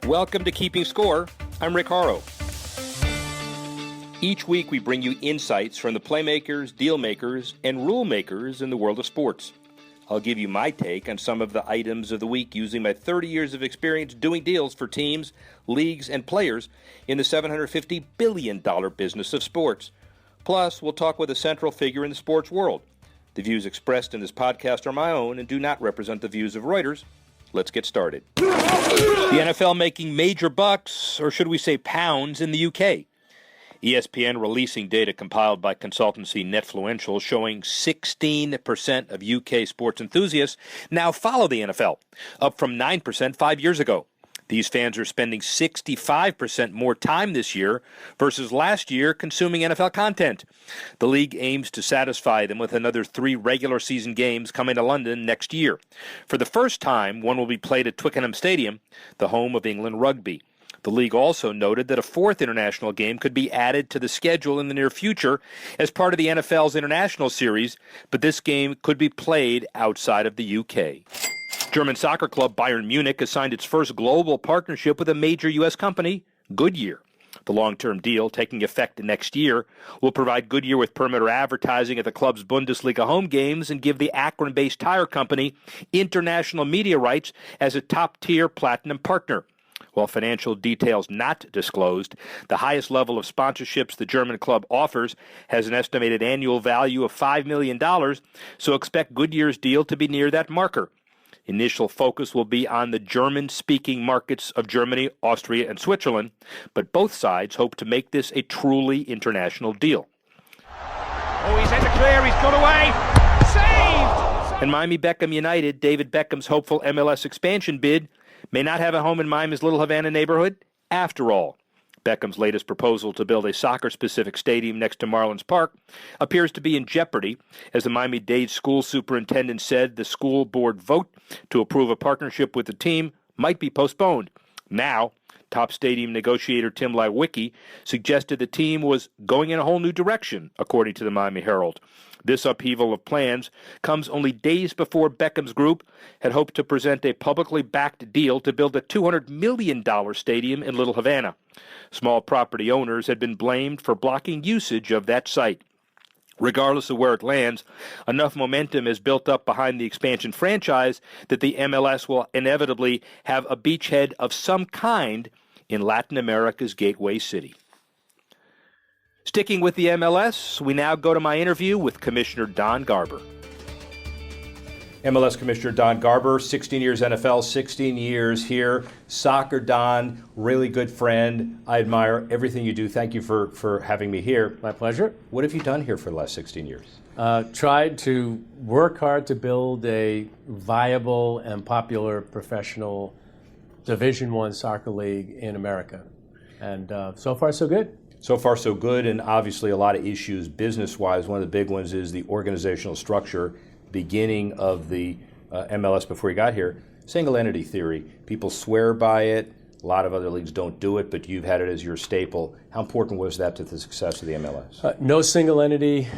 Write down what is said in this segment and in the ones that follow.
Welcome to Keeping Score. I'm Rick Horrow. Each week we bring you insights from the playmakers, deal makers, and rule makers in the world of sports. I'll give you my take on some of the items of the week using my 30 years of experience doing deals for teams, leagues, and players in the $750 billion business of sports. Plus, we'll talk with a central figure in the sports world. The views expressed in this podcast are my own and do not represent the views of Reuters. Let's get started. The NFL making major bucks, or should we say pounds, in the UK. ESPN releasing data compiled by consultancy Netfluential showing 16% of UK sports enthusiasts now follow the NFL, up from 9% 5 years ago. These fans are spending 65% more time this year versus last year consuming NFL content. The league aims to satisfy them with another 3 regular season games coming to London next year. For the first time, one will be played at Twickenham Stadium, the home of England rugby. The league also noted that a 4th international game could be added to the schedule in the near future as part of the NFL's international series, but this game could be played outside of the UK. German soccer club Bayern Munich has signed its first global partnership with a major U.S. company, Goodyear. The long-term deal, taking effect next year, will provide Goodyear with perimeter advertising at the club's Bundesliga home games and give the Akron-based tire company international media rights as a top-tier platinum partner. While financial details not disclosed, the highest level of sponsorships the German club offers has an estimated annual value of $5 million, so expect Goodyear's deal to be near that marker. Initial focus will be on the German-speaking markets of Germany, Austria, and Switzerland, but both sides hope to make this a truly international deal. Oh, he's in the clear, he's got away! Saved! And Miami Beckham United, David Beckham's hopeful MLS expansion bid, may not have a home in Miami's Little Havana neighborhood after all. Beckham's latest proposal to build a soccer-specific stadium next to Marlins Park appears to be in jeopardy, as the Miami-Dade school superintendent said the school board vote to approve a partnership with the team might be postponed. Now, top stadium negotiator Tim Lewicki suggested the team was going in a whole new direction, according to the Miami Herald. This upheaval of plans comes only days before Beckham's group had hoped to present a publicly backed deal to build a $200 million stadium in Little Havana. Small property owners had been blamed for blocking usage of that site. Regardless of where it lands, enough momentum is built up behind the expansion franchise that the MLS will inevitably have a beachhead of some kind in Latin America's gateway city. Sticking with the MLS, we now go to my interview with Commissioner Don Garber. MLS Commissioner Don Garber, 16 years NFL, 16 years here. Soccer Don, really good friend. I admire everything you do. Thank you for having me here. My pleasure. What have you done here for the last 16 years? Tried to work hard to build a viable and popular professional Division I soccer league in America. And so far, so good. So far, so good, and obviously a lot of issues business-wise. One of the big ones is the organizational structure, beginning of the MLS before you got here. Single entity theory. People swear by it. A lot of other leagues don't do it, but you've had it as your staple. How important was that to the success of the MLS? No single entity,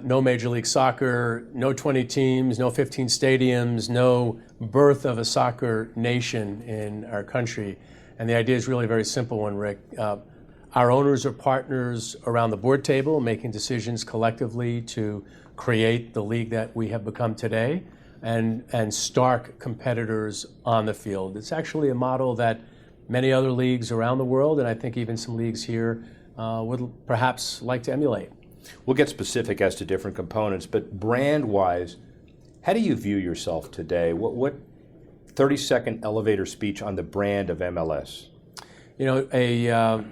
no Major League Soccer, no 20 teams, no 15 stadiums, no birth of a soccer nation in our country. And the idea is really a very simple one, Rick. Our owners are partners around the board table, making decisions collectively to create the league that we have become today, and stark competitors on the field. It's actually a model that many other leagues around the world, and I think even some leagues here, would perhaps like to emulate. We'll get specific as to different components, but brand-wise, how do you view yourself today? What 30-second elevator speech on the brand of MLS? You know,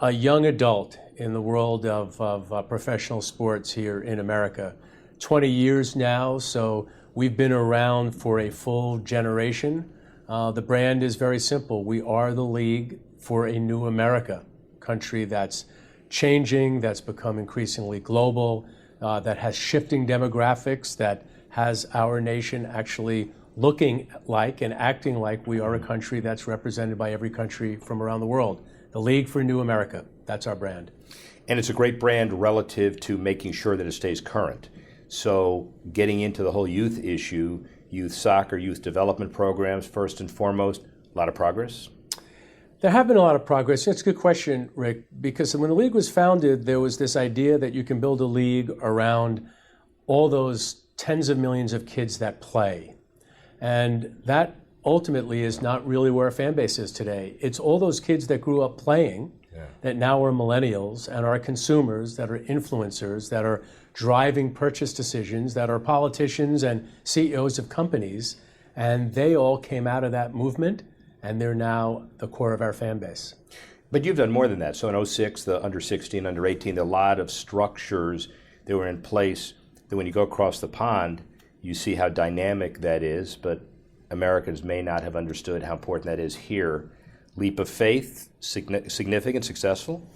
a young adult in the world of professional sports here in America. 20 years now, so we've been around for a full generation. The brand is very simple. We are the league for a new America, country that's changing, that's become increasingly global, that has shifting demographics, that has our nation actually looking like and acting like we are a country that's represented by every country from around the world. The League for New America, that's our brand. And it's a great brand relative to making sure that it stays current. So getting into the whole youth issue, youth soccer, youth development programs, first and foremost, a lot of progress? There have been a lot of progress. It's a good question, Rick, because when the league was founded, there was this idea that you can build a league around all those tens of millions of kids that play. And that ultimately is not really where our fan base is today. It's all those kids that grew up playing that now are millennials and are consumers, that are influencers, that are driving purchase decisions, that are politicians and CEOs of companies. And they all came out of that movement, and they're now the core of our fan base. But you've done more than that. So in '06, the under 16, under 18, there are a lot of structures that were in place that when you go across the pond, you see how dynamic that is, but Americans may not have understood how important that is here. Leap of faith, significant, successful?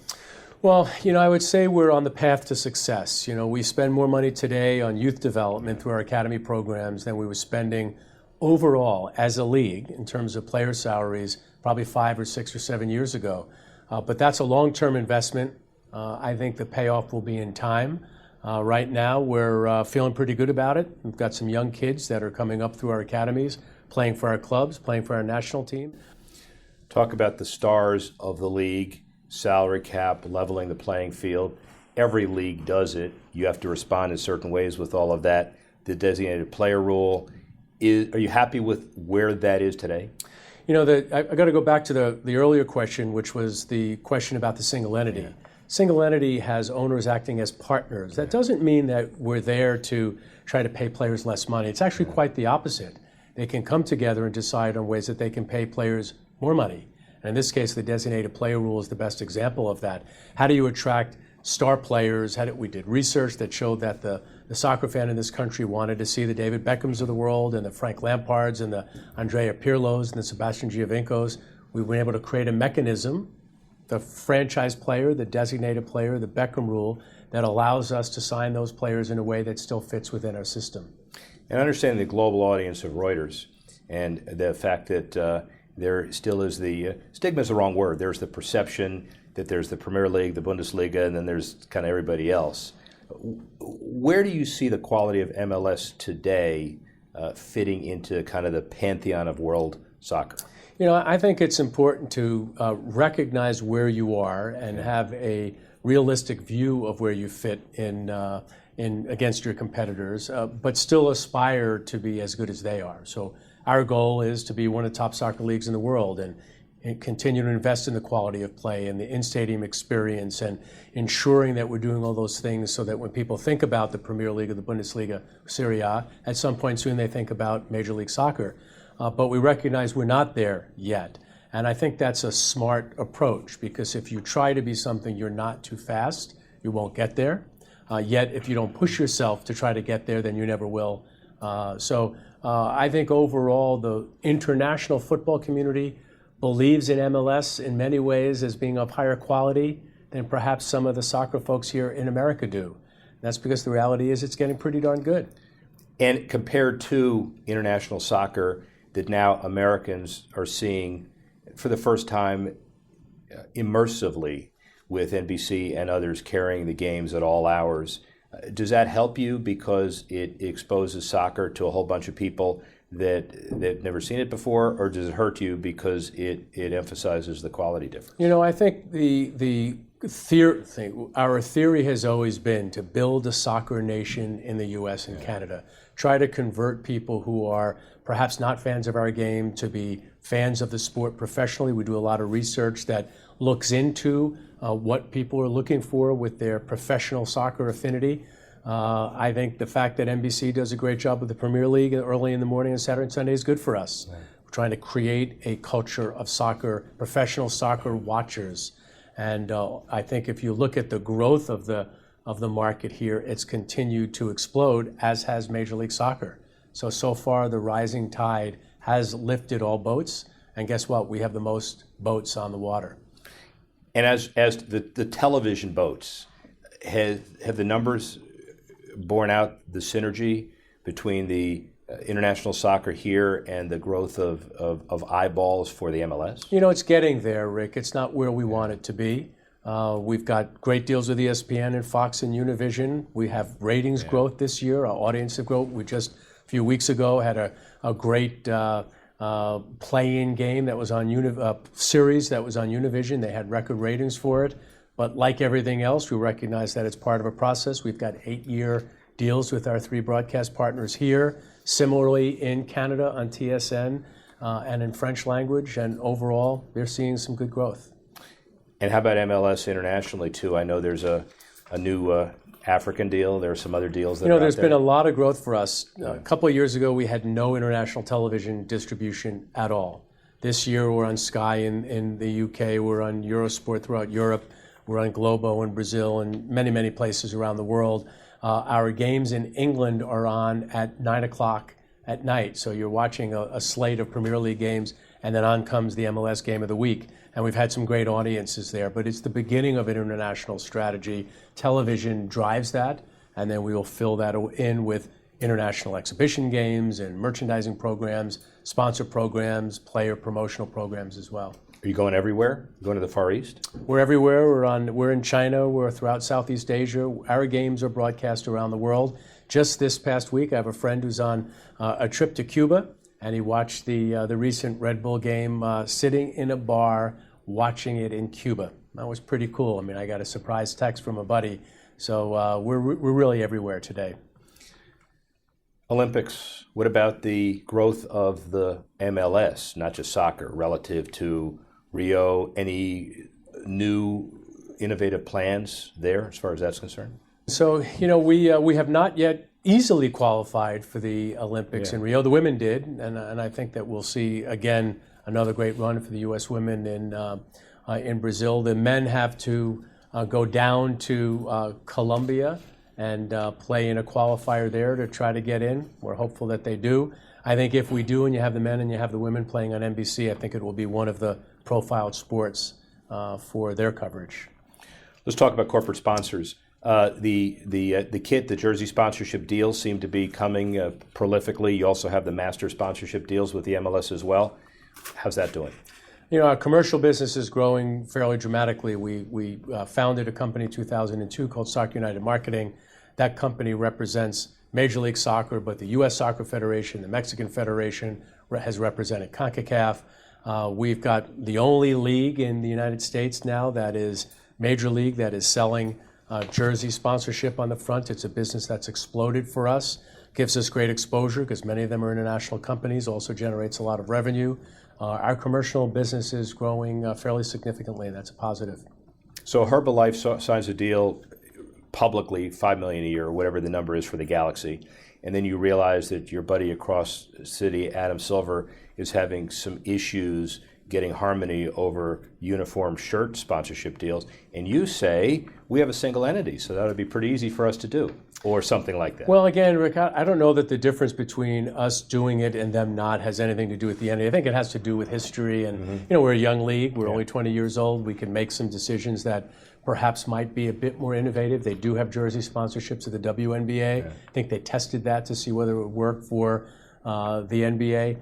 Well, I would say we're on the path to success. We spend more money today on youth development through our academy programs than we were spending overall as a league in terms of player salaries probably 5 or 6 or 7 years ago. But that's a long-term investment. I think the payoff will be in time. Right now, we're feeling pretty good about it. We've got some young kids that are coming up through our academies, playing for our clubs, playing for our national team. Talk about the stars of the league, salary cap, leveling the playing field. Every league does it. You have to respond in certain ways with all of that. The designated player rule, are you happy with where that is today? I got to go back to the earlier question, which was the question about the single entity. Yeah. Single entity has owners acting as partners. That doesn't mean that we're there to try to pay players less money. It's actually quite the opposite. They can come together and decide on ways that they can pay players more money. And in this case, the designated player rule is the best example of that. How do you attract star players? We did research that showed that the soccer fan in this country wanted to see the David Beckhams of the world and the Frank Lampards and the Andrea Pirlos and the Sebastian Giovincos. We've been able to create a mechanism, the franchise player, the designated player, the Beckham rule, that allows us to sign those players in a way that still fits within our system. And understanding the global audience of Reuters and the fact that there still is stigma is the wrong word. There's the perception that there's the Premier League, the Bundesliga, and then there's kind of everybody else. Where do you see the quality of MLS today fitting into kind of the pantheon of world soccer? I think it's important to recognize where you are and have a realistic view of where you fit in against your competitors, but still aspire to be as good as they are. So our goal is to be one of the top soccer leagues in the world and continue to invest in the quality of play and the in-stadium experience and ensuring that we're doing all those things so that when people think about the Premier League or the Bundesliga, Serie A, at some point soon they think about Major League Soccer. But we recognize we're not there yet. And I think that's a smart approach because if you try to be something you're not too fast, you won't get there. Yet if you don't push yourself to try to get there, then you never will. So I think overall the international football community believes in MLS in many ways as being of higher quality than perhaps some of the soccer folks here in America do. That's because the reality is it's getting pretty darn good. And compared to international soccer that now Americans are seeing for the first time immersively with NBC and others carrying the games at all hours, does that help you because it exposes soccer to a whole bunch of people that never seen it before, or does it hurt you because it emphasizes the quality difference? I think our theory has always been to build a soccer nation in the U.S. and Canada. Try to convert people who are perhaps not fans of our game to be fans of the sport professionally. We do a lot of research that looks into what people are looking for with their professional soccer affinity. I think the fact that NBC does a great job with the Premier League early in the morning on Saturday and Sunday is good for us. Yeah. We're trying to create a culture of soccer, professional soccer watchers. And I think if you look at the growth of the market here, it's continued to explode, as has Major League Soccer. So far, the rising tide has lifted all boats. And guess what? We have the most boats on the water. And as the television boats, have the numbers borne out the synergy between the international soccer here and the growth of eyeballs for the MLS? It's getting there, Rick. It's not where we want it to be. We've got great deals with ESPN and Fox and Univision. We have ratings growth this year. Our audience have growth. We just a few weeks ago had a great play-in game that was on series that was on Univision. They had record ratings for it. But like everything else, we recognize that it's part of a process. We've got 8-year deals with our 3 broadcast partners here. Similarly, in Canada on TSN and in French language. And overall, they're seeing some good growth. And how about MLS internationally, too? I know there's a new African deal. There are some other deals that there's been a lot of growth for us. A couple of years ago, we had no international television distribution at all. This year, we're on Sky in the UK. We're on Eurosport throughout Europe. We're on Globo in Brazil and many, many places around the world. Our games in England are on at 9 o'clock at night. So you're watching a slate of Premier League games, and then on comes the MLS game of the week. And we've had some great audiences there. But it's the beginning of an international strategy. Television drives that, and then we will fill that in with international exhibition games and merchandising programs, sponsor programs, player promotional programs as well. Are you going everywhere? Going to the Far East? We're everywhere. We're in China. We're throughout Southeast Asia. Our games are broadcast around the world. Just this past week, I have a friend who's on a trip to Cuba, and he watched the recent Red Bull game sitting in a bar watching it in Cuba. That was pretty cool. I mean, I got a surprise text from a buddy. So we're really everywhere today. Olympics. What about the growth of the MLS, not just soccer, relative to Rio? Any new innovative plans there as far as that's concerned? So, we have not yet easily qualified for the Olympics in Rio. The women did, and I think that we'll see, again, another great run for the U.S. women in Brazil. The men have to go down to Colombia and play in a qualifier there to try to get in. We're hopeful that they do. I think if we do, and you have the men and you have the women playing on NBC, I think it will be one of the profiled sports for their coverage. Let's talk about corporate sponsors. The kit, the jersey sponsorship deals seem to be coming prolifically. You also have the master sponsorship deals with the MLS as well. How's that doing? Our commercial business is growing fairly dramatically. We founded a company in 2002 called Soccer United Marketing. That company represents Major League Soccer, but the U.S. Soccer Federation, the Mexican Federation has represented CONCACAF. We've got the only league in the United States now that is Major League that is selling jersey sponsorship on the front. It's a business that's exploded for us. Gives us great exposure because many of them are international companies, also generates a lot of revenue. Our commercial business is growing fairly significantly, and that's a positive. So Herbalife signs a deal publicly, $5 million a year, or whatever the number is for the Galaxy, and then you realize that your buddy across the city, Adam Silver, is having some issues getting harmony over uniform shirt sponsorship deals, and you say, we have a single entity, so that would be pretty easy for us to do, or something like that. Well, again, Rick, I don't know that the difference between us doing it and them not has anything to do with the entity. I think it has to do with history, and we're a young league. We're only 20 years old. We can make some decisions that perhaps might be a bit more innovative. They do have jersey sponsorships of the WNBA. I think they tested that to see whether it would work for the NBA.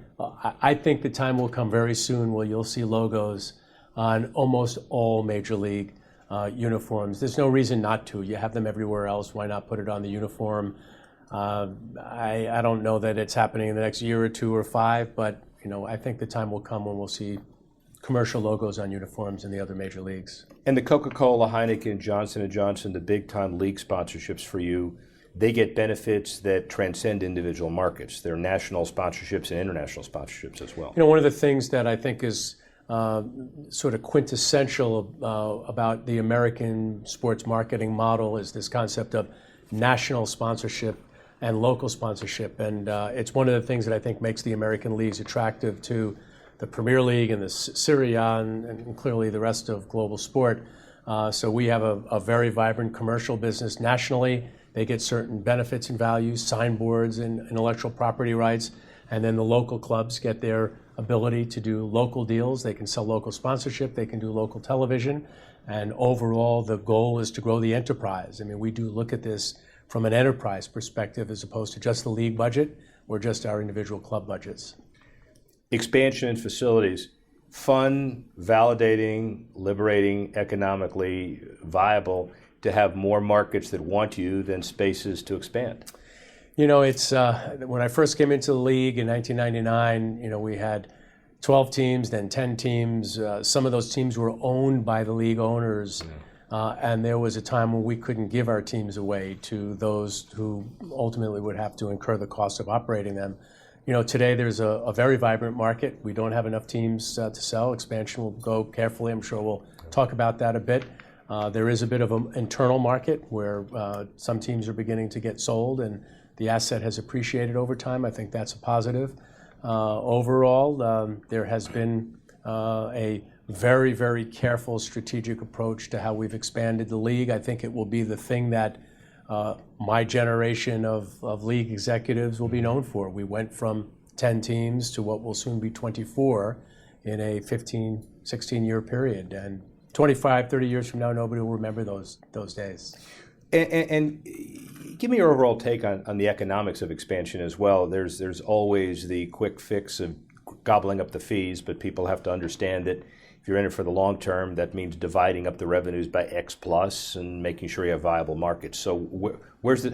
I think the time will come very soon where you'll see logos on almost all major league uniforms. There's no reason not to. You have them everywhere else. Why not put it on the uniform? I don't know that it's happening in the next year or 2 or 5, but I think the time will come when we'll see commercial logos on uniforms in the other major leagues. And the Coca-Cola, Heineken, Johnson & Johnson, the big-time league sponsorships for you, they get benefits that transcend individual markets. They're national sponsorships and international sponsorships as well. One of the things that I think is sort of quintessential about the American sports marketing model is this concept of national sponsorship and local sponsorship. And it's one of the things that I think makes the American leagues attractive to the Premier League and the Serie A and clearly the rest of global sport. So we have a very vibrant commercial business nationally. They get certain benefits and values, signboards and intellectual property rights. And then the local clubs get their ability to do local deals. They can sell local sponsorship. They can do local television. And overall, the goal is to grow the enterprise. I mean, we do look at this from an enterprise perspective as opposed to just the league budget or just our individual club budgets. Expansion in facilities, fun, validating, liberating, economically viable to have more markets that want you than spaces to expand. It's when I first came into the league in 1999, we had 12 teams, then 10 teams. Some of those teams were owned by the league owners. And there was a time when we couldn't give our teams away to those who ultimately would have to incur the cost of operating them. Today there's a very vibrant market. We don't have enough teams to sell. Expansion will go carefully. I'm sure we'll talk about that a bit. There is a bit of an internal market where some teams are beginning to get sold and the asset has appreciated over time. I think that's a positive. Overall, there has been a very, very careful strategic approach to how we've expanded the league. I think it will be the thing that my generation of league executives will be known for. We went from 10 teams to what will soon be 24 in a 15, 16-year period. And 25, 30 years from now, nobody will remember those days. And give me your overall take on the economics of expansion as well. There's always the quick fix of gobbling up the fees, but people have to understand that if you're in it for the long term, that means dividing up the revenues by X plus and making sure you have viable markets. So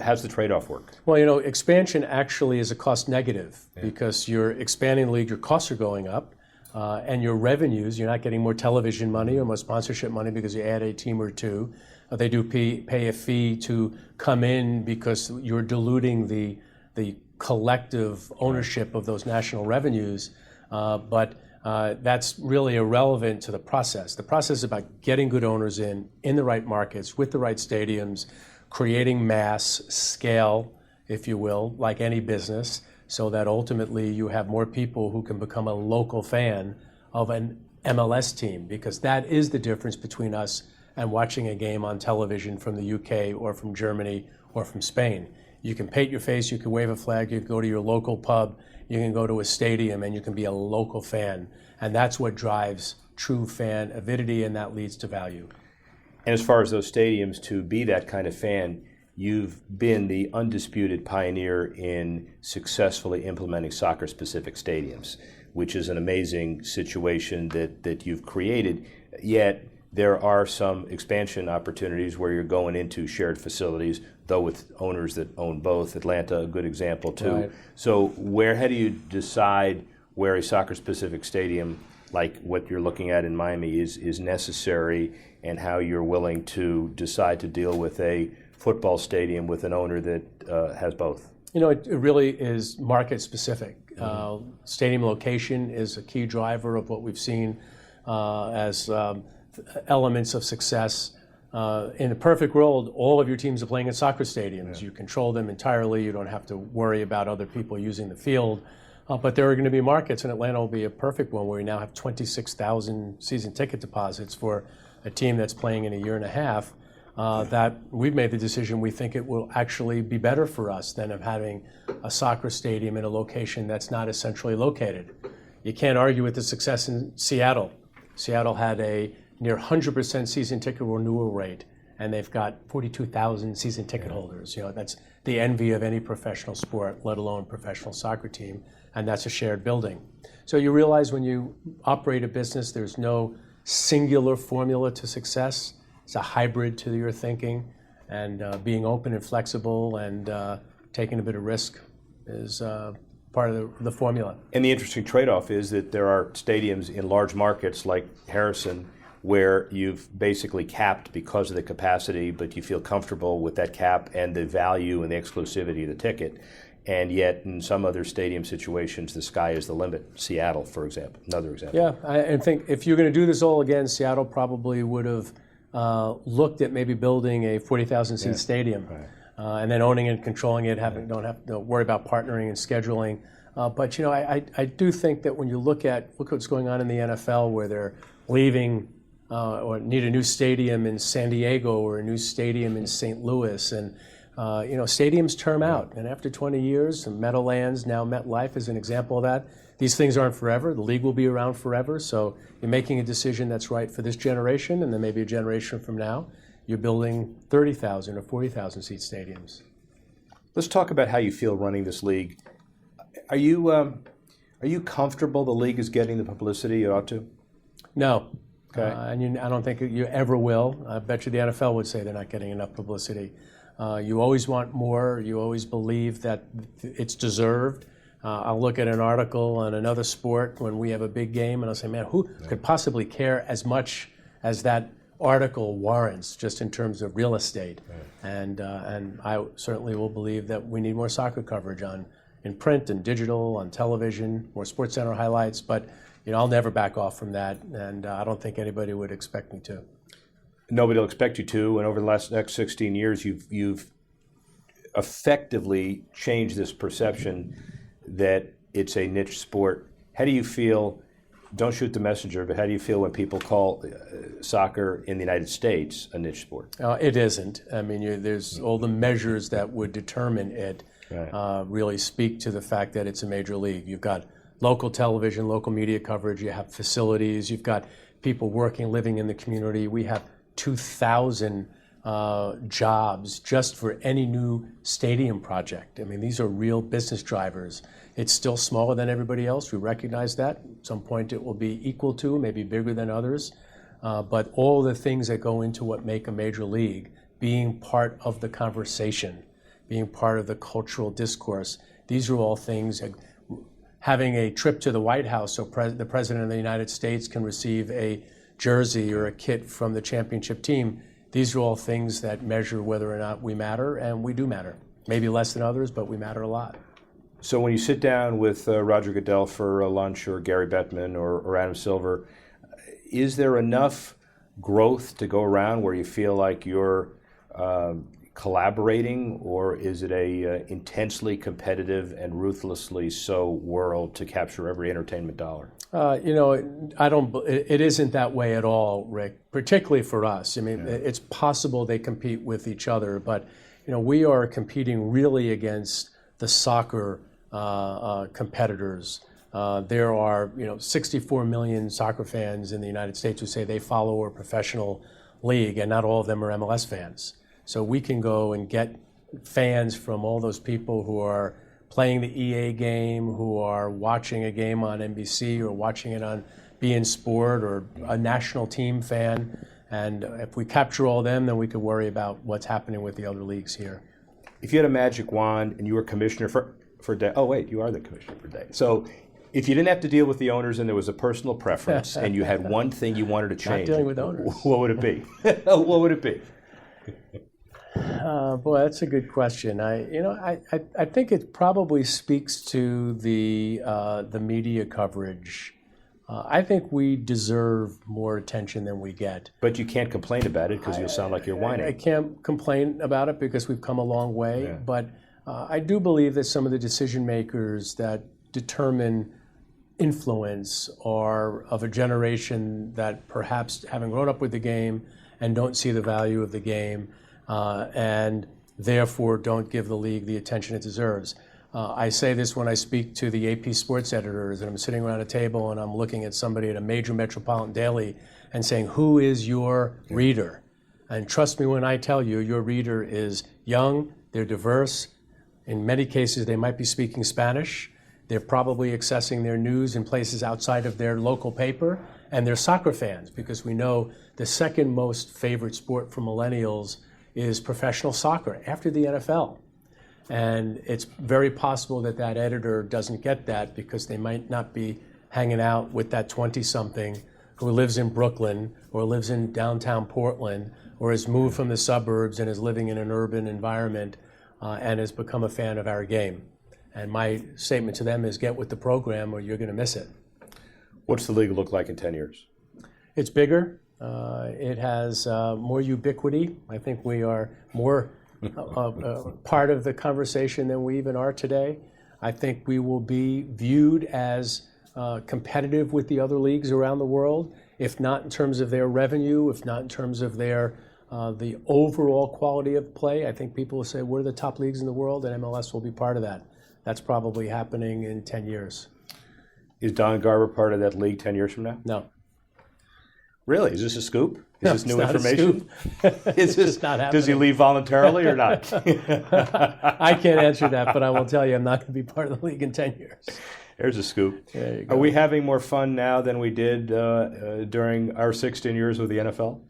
how's the trade-off work? Well, expansion actually is a cost negative because you're expanding the league, your costs are going up, and your revenues, you're not getting more television money or more sponsorship money because you add a team or two. They do pay a fee to come in because you're diluting the collective ownership of those national revenues, but that's really irrelevant to the process. The process is about getting good owners in the right markets, with the right stadiums, creating mass scale, if you will, like any business, so that ultimately you have more people who can become a local fan of an MLS team, because that is the difference between us and watching a game on television from the UK or from Germany or from Spain. You can paint your face, you can wave a flag, you can go to your local pub, you can go to a stadium, and you can be a local fan. And that's what drives true fan avidity, and that leads to value. And as far as those stadiums, to be that kind of fan, you've been the undisputed pioneer in successfully implementing soccer-specific stadiums, which is an amazing situation that you've created. Yet there are some expansion opportunities where you're going into shared facilities, though with owners that own both. Atlanta, a good example too. Right. So how do you decide where a soccer-specific stadium like what you're looking at in Miami is necessary, and how you're willing to decide to deal with a football stadium with an owner that has both? It really is market specific. Stadium location is a key driver of what we've seen as elements of success. In a perfect world, all of your teams are playing in soccer stadiums. Yeah. You control them entirely. You don't have to worry about other people using the field. But there are going to be markets, and Atlanta will be a perfect one, where we now have 26,000 season ticket deposits for a team that's playing in a year and a half. That we've made the decision, we think it will actually be better for us than of having a soccer stadium in a location that's not as centrally located. You can't argue with the success in Seattle. Seattle had a near 100% season ticket renewal rate, and they've got 42,000 season ticket holders. That's the envy of any professional sport, let alone professional soccer team, and that's a shared building. So you realize when you operate a business, there's no singular formula to success. It's a hybrid to your thinking, and being open and flexible and taking a bit of risk is part of the formula. And the interesting trade-off is that there are stadiums in large markets like Harrison where you've basically capped because of the capacity, but you feel comfortable with that cap and the value and the exclusivity of the ticket. And yet in some other stadium situations, the sky is the limit. Seattle, for example, another example. Yeah, I think if you're going to do this all again, Seattle probably would have looked at maybe building a 40,000 seat stadium, right. And then owning it and controlling it, don't have to worry about partnering and scheduling. But I do think that when you look what's going on in the NFL, where they're leaving or need a new stadium in San Diego or a new stadium in St. Louis, and stadiums term out, and after 20 years, Meadowlands, now MetLife is an example of that. These things aren't forever. The league will be around forever, so you're making a decision that's right for this generation, and then maybe a generation from now, you're building 30,000 or 40,000 seat stadiums. Let's talk about how you feel running this league. Are you comfortable the league is getting the publicity it ought to? No. Okay. And I don't think you ever will. I bet you the NFL would say they're not getting enough publicity. You always want more. You always believe that it's deserved. I'll look at an article on another sport when we have a big game, and I'll say, man, who could possibly care as much as that article warrants, just in terms of real estate? And I certainly will believe that we need more soccer coverage in print and digital, on television, more Sports Center highlights. But I'll never back off from that, and I don't think anybody would expect me to. Nobody will expect you to, and over the next 16 years, you've effectively changed this perception that it's a niche sport. How do you feel, don't shoot the messenger, but how do you feel when people call soccer in the United States a niche sport? It isn't. I mean, there's all the measures that would determine it really speak to the fact that it's a major league. You've got local television, local media coverage, you have facilities, you've got people working, living in the community. We have 2,000 jobs just for any new stadium project. I mean, these are real business drivers. It's still smaller than everybody else. We recognize that. At some point it will be equal to, maybe bigger than others. But all the things that go into what make a major league, being part of the conversation, being part of the cultural discourse, these are all things. Having a trip to the White House so the President of the United States can receive a jersey or a kit from the championship team, these are all things that measure whether or not we matter, and we do matter. Maybe less than others, but we matter a lot. So when you sit down with Roger Goodell for lunch, or Gary Bettman, or Adam Silver, is there enough growth to go around where you feel like you're collaborating, or is it a intensely competitive and ruthlessly so world to capture every entertainment dollar? It isn't that way at all, Rick, particularly for us. I mean, It's possible they compete with each other, but, we are competing really against the soccer competitors. There are, 64 million soccer fans in the United States who say they follow a professional league, and not all of them are MLS fans. So we can go and get fans from all those people who are playing the EA game, who are watching a game on NBC or watching it on beIN Sport, or a national team fan. And if we capture all of them, then we could worry about what's happening with the other leagues here. If you had a magic wand and you were commissioner for a day, oh wait, you are the commissioner for a day. So if you didn't have to deal with the owners and there was a personal preference and you had one thing you wanted to change, not dealing with owners, what would it be? What would it be? Boy, that's a good question. I think it probably speaks to the media coverage. I think we deserve more attention than we get. But you can't complain about it because you'll sound like you're whining. I can't complain about it because we've come a long way. But I do believe that some of the decision makers that determine influence are of a generation that perhaps haven't grown up with the game and don't see the value of the game. And therefore don't give the league the attention it deserves. I say this when I speak to the AP sports editors, and I'm sitting around a table and I'm looking at somebody at a major metropolitan daily and saying, who is your reader? And trust me when I tell you, your reader is young, they're diverse. In many cases, they might be speaking Spanish. They're probably accessing their news in places outside of their local paper. And they're soccer fans, because we know the second most favorite sport for millennials is professional soccer after the NFL. And it's very possible that that editor doesn't get that because they might not be hanging out with that 20-something who lives in Brooklyn or lives in downtown Portland or has moved from the suburbs and is living in an urban environment and has become a fan of our game. And my statement to them is get with the program or you're going to miss it. What's the league look like in 10 years? It's bigger. It has more ubiquity. I think we are more part of the conversation than we even are today. I think we will be viewed as competitive with the other leagues around the world, if not in terms of their revenue, if not in terms of their the overall quality of play. I think people will say, we're the top leagues in the world, and MLS will be part of that. That's probably happening in 10 years. Is Don Garber part of that league 10 years from now? No. Really? Is this a scoop? Is No, this new it's not information? A scoop. Is this not happening. Does he leave voluntarily or not? I can't answer that, but I will tell you I'm not going to be part of the league in 10 years. There's a scoop. There you go. Are we having more fun now than we did during our 16 years with the NFL?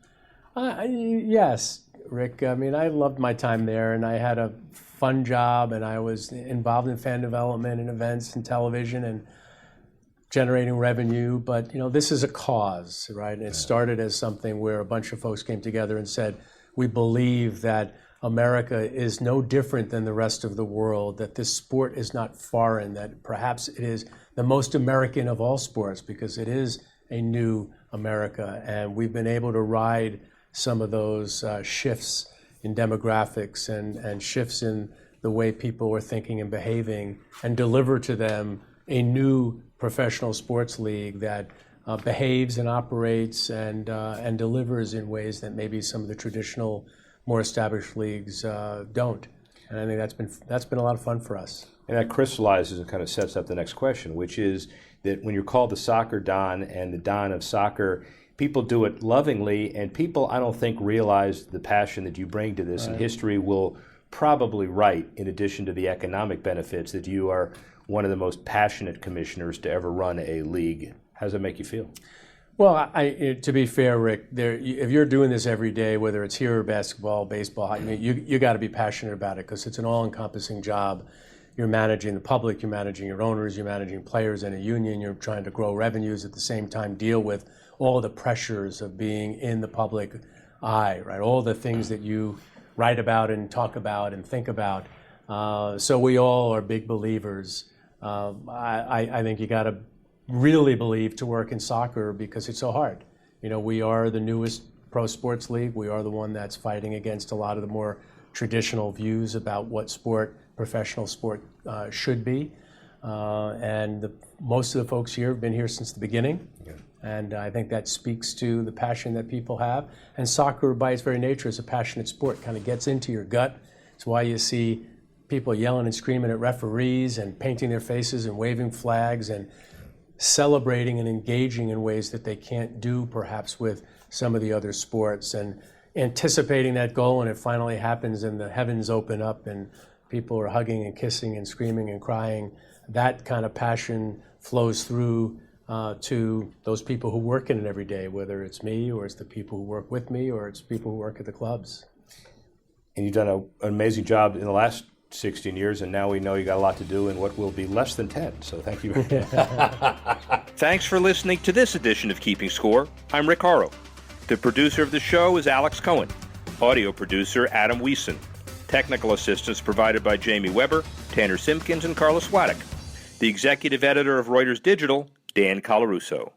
Yes. Rick. I mean, I loved my time there, and I had a fun job, and I was involved in fan development and events and television and generating revenue. But, this is a cause, right? And it started as something where a bunch of folks came together and said, we believe that America is no different than the rest of the world, that this sport is not foreign, that perhaps it is the most American of all sports because it is a new America. And we've been able to ride some of those shifts in demographics and shifts in the way people are thinking and behaving and deliver to them a new professional sports league that behaves and operates and delivers in ways that maybe some of the traditional, more established leagues don't. And I think that's been a lot of fun for us. And that crystallizes and kind of sets up the next question, which is that when you're called the soccer Don and the Don of soccer, people do it lovingly, and people, I don't think, realize the passion that you bring to this. Right. And history will probably write, in addition to the economic benefits, that you are one of the most passionate commissioners to ever run a league. How does that make you feel? Well, to be fair, Rick, if you're doing this every day, whether it's here or basketball, baseball, you got to be passionate about it because it's an all-encompassing job. You're managing the public, you're managing your owners, you're managing players in a union, you're trying to grow revenues at the same time, deal with all the pressures of being in the public eye, right? All the things that you write about and talk about and think about. So we all are big believers. I think you got to really believe to work in soccer because it's so hard. We are the newest pro sports league. We are the one that's fighting against a lot of the more traditional views about what professional sport should be. And most of the folks here have been here since the beginning. Yeah. And I think that speaks to the passion that people have. And soccer, by its very nature, is a passionate sport. Kind of gets into your gut. It's why you see people yelling and screaming at referees and painting their faces and waving flags and celebrating and engaging in ways that they can't do perhaps with some of the other sports, and anticipating that goal when it finally happens and the heavens open up and people are hugging and kissing and screaming and crying. That kind of passion flows through to those people who work in it every day, whether it's me or it's the people who work with me or it's people who work at the clubs. And you've done an amazing job in the last 16 years, and now we know you got a lot to do in what will be less than 10. So thank you. Thanks for listening to this edition of Keeping Score. I'm Rick Horrow. The producer of the show is Alex Cohen. Audio producer Adam Wiesen. Technical assistance provided by Jamie Weber, Tanner Simpkins, and Carlos Swadek. The executive editor of Reuters Digital, Dan Colarusso.